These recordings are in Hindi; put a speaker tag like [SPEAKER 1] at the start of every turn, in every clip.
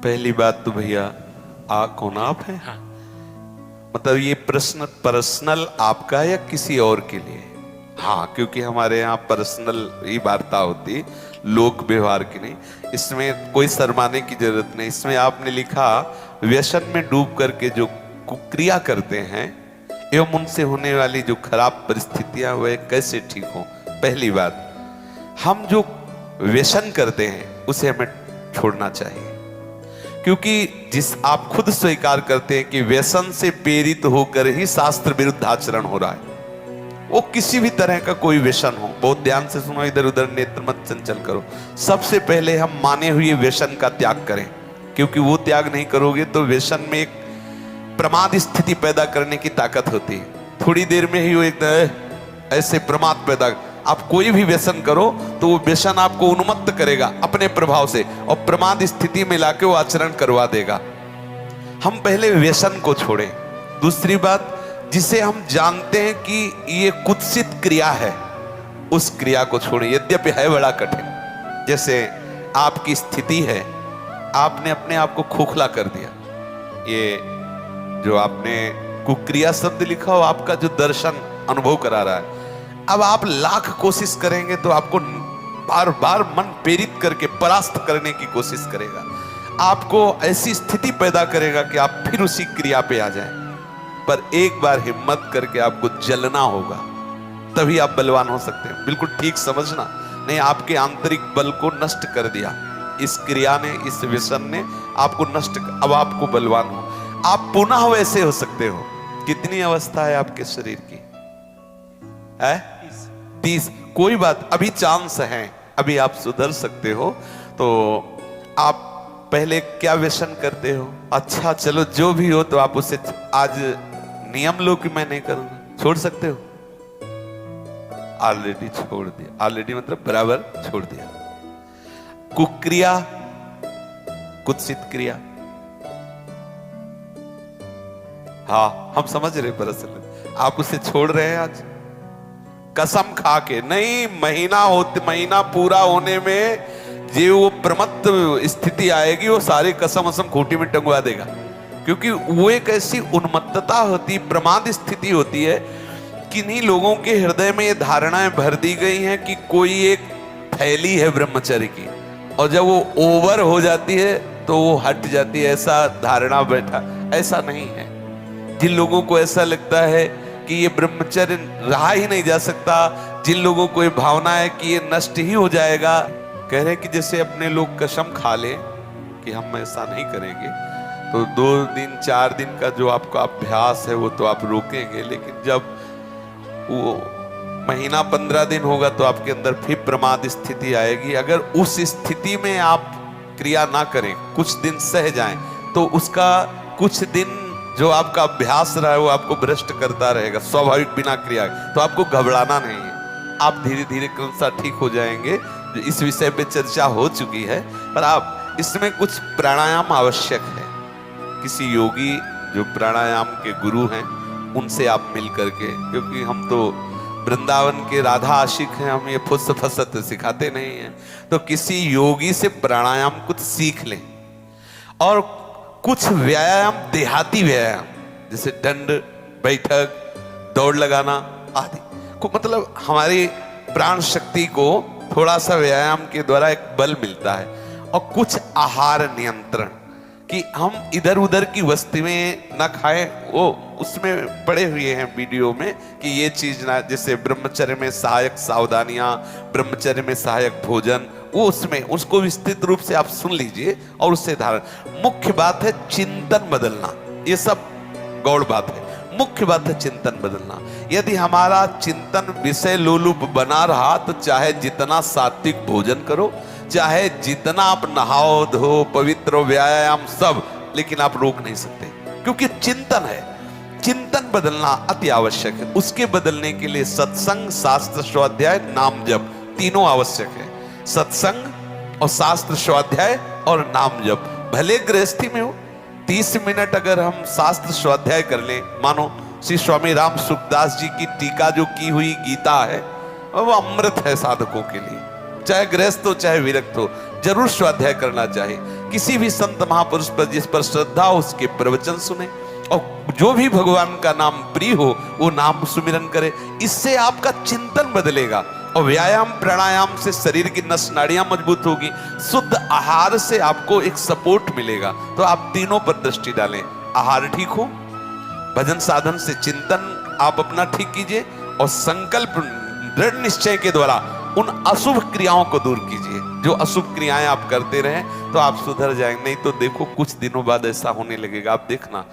[SPEAKER 1] पहली बात तो भैया कौन आप हैं?
[SPEAKER 2] हाँ।
[SPEAKER 1] मतलब ये प्रश्न पर्सनल आपका है या किसी और के लिए? हाँ, क्योंकि हमारे यहाँ पर्सनल ही वार्ता होती, लोक व्यवहार की नहीं। इसमें कोई शर्माने की जरूरत नहीं। इसमें आपने लिखा व्यसन में डूब करके जो कुक्रिया करते हैं एवं उनसे होने वाली जो खराब परिस्थितियां वह कैसे ठीक हो। पहली बात, हम जो व्यसन करते हैं उसे हमें छोड़ना चाहिए, क्योंकि जिस आप खुद स्वीकार करते हैं कि व्यसन से प्रेरित होकर ही शास्त्र विरुद्ध आचरण हो रहा है। वो किसी भी तरह का कोई व्यसन हो, बहुत ध्यान से सुनो, इधर उधर नेत्र मत चंचल करो। सबसे पहले हम माने हुए व्यसन का त्याग करें, क्योंकि वो त्याग नहीं करोगे तो व्यसन में एक प्रमाद स्थिति पैदा करने की ताकत होती है। थोड़ी देर में ही वो एक ऐसे प्रमाद पैदा, आप कोई भी व्यसन करो तो वो व्यसन आपको उन्मत्त करेगा अपने प्रभाव से और प्रमाद स्थिति में लाके वो आचरण करवा देगा। हम पहले व्यसन को छोड़ें। दूसरी बात, जिसे हम जानते हैं कि ये कुत्सित क्रिया है, उस क्रिया को छोड़ें, यद्यपि है बड़ा कठिन। जैसे आपकी स्थिति है, आपने अपने आप को खोखला कर दिया। ये जो आपने कुक्रिया शब्द लिखा हो, आपका जो दर्शन अनुभव करा रहा है। अब आप लाख कोशिश करेंगे तो आपको बार बार मन प्रेरित करके परास्त करने की कोशिश करेगा, आपको ऐसी स्थिति पैदा करेगा कि आप फिर उसी क्रिया पे आ जाएं। पर एक बार हिम्मत करके आपको जलना होगा, तभी आप बलवान हो सकते हैं। बिल्कुल ठीक समझना, नहीं आपके आंतरिक बल को नष्ट कर दिया इस क्रिया ने, इस व्यसन ने आपको नष्ट। अब आपको बलवान हो, आप पुनः वैसे हो सकते हो। कितनी अवस्था है आपके शरीर की? है 30। कोई बात, अभी चांस है, अभी आप सुधर सकते हो। तो आप पहले क्या व्यसन करते हो? अच्छा चलो जो भी हो, तो आप उसे आज नियम लो कि मैं नहीं करूंगा, छोड़ सकते हो। ऑलरेडी छोड़ दिया, ऑलरेडी मतलब बराबर छोड़ दिया। कुक्रिया, कुत्सित क्रिया, हाँ हम समझ रहे, दरअसल आप उसे छोड़ रहे हैं आज कसम खा के। नहीं, महीना पूरा होने में जो वो प्रमत्त स्थिति आएगी, वो सारी कसम असम खूंटी में टंगवा देगा, क्योंकि वो एक ऐसी उन्मत्तता होती, प्रमाद स्थिति होती है। किन्हीं लोगों के हृदय में ये धारणाएं भर दी गई हैं कि कोई एक थैली है ब्रह्मचर्य की, और जब वो ओवर हो जाती है तो वो हट जाती है, ऐसा धारणा बैठा। ऐसा नहीं है। जिन लोगों को ऐसा लगता है कि ये ब्रह्मचर्य रहा ही नहीं जा सकता, जिन लोगों को ये भावना है कि ये नष्ट ही हो जाएगा, कह रहे कि जैसे अपने लोग कसम खा ले कि हम ऐसा नहीं करेंगे, तो 2 दिन 4 दिन का जो आपका अभ्यास है वो तो आप रोकेंगे, लेकिन जब वो महीना 15 दिन होगा तो आपके अंदर फिर प्रमाद स्थिति आएगी। अगर उस स्थिति में आप क्रिया ना करें, कुछ दिन सह जाएं, तो उसका कुछ दिन जो आपका अभ्यास रहा है वो आपको भ्रष्ट करता रहेगा, स्वाभाविक बिना क्रिया। तो आपको घबराना नहीं है, आप धीरे धीरे क्रमशः ठीक हो जाएंगे। इस विषय पे चर्चा हो चुकी है, पर आप इसमें कुछ प्राणायाम आवश्यक है। किसी योगी जो प्राणायाम के गुरु हैं उनसे आप मिल करके, क्योंकि हम तो वृंदावन के राधा आशिक हैं, हम ये फुस फसत सिखाते नहीं हैं। तो किसी योगी से प्राणायाम कुछ सीख लें, और कुछ व्यायाम, देहाती व्यायाम जैसे दंड बैठक, दौड़ लगाना आदि को, मतलब हमारी प्राण शक्ति को थोड़ा सा व्यायाम के द्वारा एक बल मिलता है। और कुछ आहार नियंत्रण, कि हम इधर उधर की वस्तुएं ना खाएं, वो उसमें पड़े हुए हैं वीडियो में कि ये चीज ना, जैसे ब्रह्मचर्य में सहायक सावधानियां, ब्रह्मचर्य में सहायक भोजन, वो उसमें उसको विस्तृत रूप से आप सुन लीजिए और उससे धारण। मुख्य बात है चिंतन बदलना, ये सब गौड़ बात है। मुख्य बात है चिंतन बदलना। यदि हमारा चिंतन विषय लोलुप बना रहा तो चाहे जितना सात्विक भोजन करो, चाहे जितना आप नहाओ धो पवित्र व्यायाम सब, लेकिन आप रोक नहीं सकते, क्योंकि चिंतन है। चिंतन बदलना अति आवश्यक है। उसके बदलने के लिए सत्संग, शास्त्र स्वाध्याय, नाम जप तीनों आवश्यक है। सत्संग और शास्त्र स्वाध्याय और नाम जप। भले गृहस्थी में हो, 30 मिनट अगर हम शास्त्र स्वाध्याय कर लें, मानो श्री स्वामी राम सुखदास जी की टीका जो की हुई गीता है, वो अमृत है साधकों के लिए। चाहे गृहस्थ हो चाहे विरक्त हो, जरूर स्वाध्याय करना चाहिए। किसी भी संत महापुरुष पर जिस पर श्रद्धा हो उसके प्रवचन सुने, और जो भी भगवान का नाम प्रिय हो वो नाम सुमिरन करे। इससे आपका चिंतन बदलेगा, और व्यायाम प्राणायाम से शरीर की नस नाड़ियां मजबूत होगी, शुद्ध आहार से आपको एक सपोर्ट मिलेगा। तो आप तीनों पर दृष्टि डालें, आहार ठीक हो, भजन साधन से चिंतन आप अपना ठीक कीजिए, और संकल्प दृढ़ निश्चय के द्वारा उन अशुभ क्रियाओं को दूर कीजिए। जो अशुभ क्रियाएं आप करते रहें तो आप सुधर जाएंगे। नहीं तो देखो कुछ दिनों बाद ऐसा होने लगेगा, आप देखना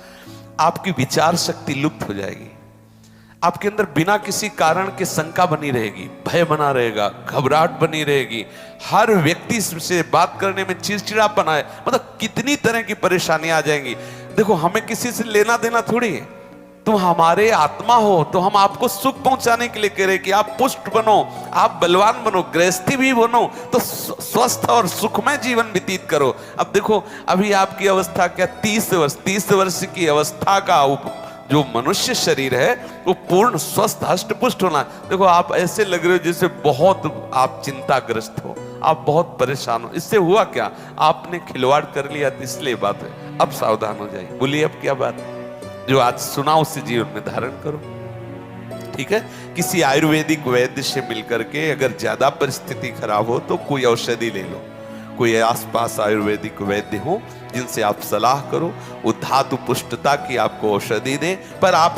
[SPEAKER 1] आपकी विचार शक्ति लुप्त हो जाएगी, आपके अंदर बिना किसी कारण के शंका बनी रहेगी, भय बना रहेगा, घबराहट बनी रहेगी, हर व्यक्ति से बात करने में चिड़चिड़ापन आए, मतलब कितनी तरह की परेशानियां आ जाएंगी। देखो हमें किसी से लेना देना थोड़ी है, तुम हमारे आत्मा हो तो हम आपको सुख पहुंचाने के लिए कह रहे कि आप पुष्ट बनो, आप बलवान बनो, गृहस्थी भी बनो, तो स्वस्थ और सुखमय जीवन व्यतीत करो। अब देखो अभी आपकी अवस्था क्या, 30 वर्ष की अवस्था का जो मनुष्य शरीर है वो पूर्ण स्वस्थ हष्ट पुष्ट होना। देखो आप ऐसे लग रहे हो जैसे बहुत आप चिंताग्रस्त हो, आप बहुत परेशान हो। इससे हुआ क्या, आपने खिलवाड़ कर लिया, इसलिए बात है। अब सावधान हो जाइए। बोलिए अब क्या बात, जो आज सुना उससे जीवन में धारण करो, ठीक है। किसी आयुर्वेदिक वैद्य से मिलकर के अगर ज्यादा परिस्थिति खराब हो तो कोई औषधि ले लो, कोई आसपास आयुर्वेदिक वैद्य हो जिनसे आप सलाह करो, वो धातु पुष्टता की आपको औषधि दें। पर आप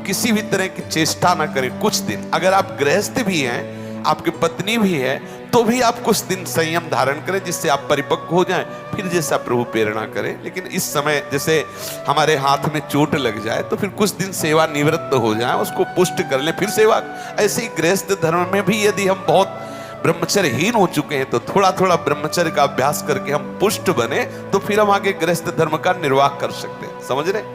[SPEAKER 1] किसी भी तरह की चेष्टा ना करें कुछ दिन। अगर आप गृहस्थ भी हैं, आपकी पत्नी भी है, तो भी आप कुछ दिन संयम धारण करें जिससे आप परिपक्व हो जाएं, फिर जैसा प्रभु प्रेरणा करें। लेकिन इस समय जैसे हमारे हाथ में चोट लग जाए तो फिर कुछ दिन सेवा निवृत्त हो जाए, उसको पुष्ट कर लें, फिर सेवा। ऐसे ही गृहस्थ धर्म में भी यदि हम बहुत ब्रह्मचर्यहीन हो चुके हैं तो थोड़ा थोड़ा ब्रह्मचर्य का अभ्यास करके हम पुष्ट बने, तो फिर हम आगे गृहस्थ धर्म का निर्वाह कर सकते हैं। समझ रहे?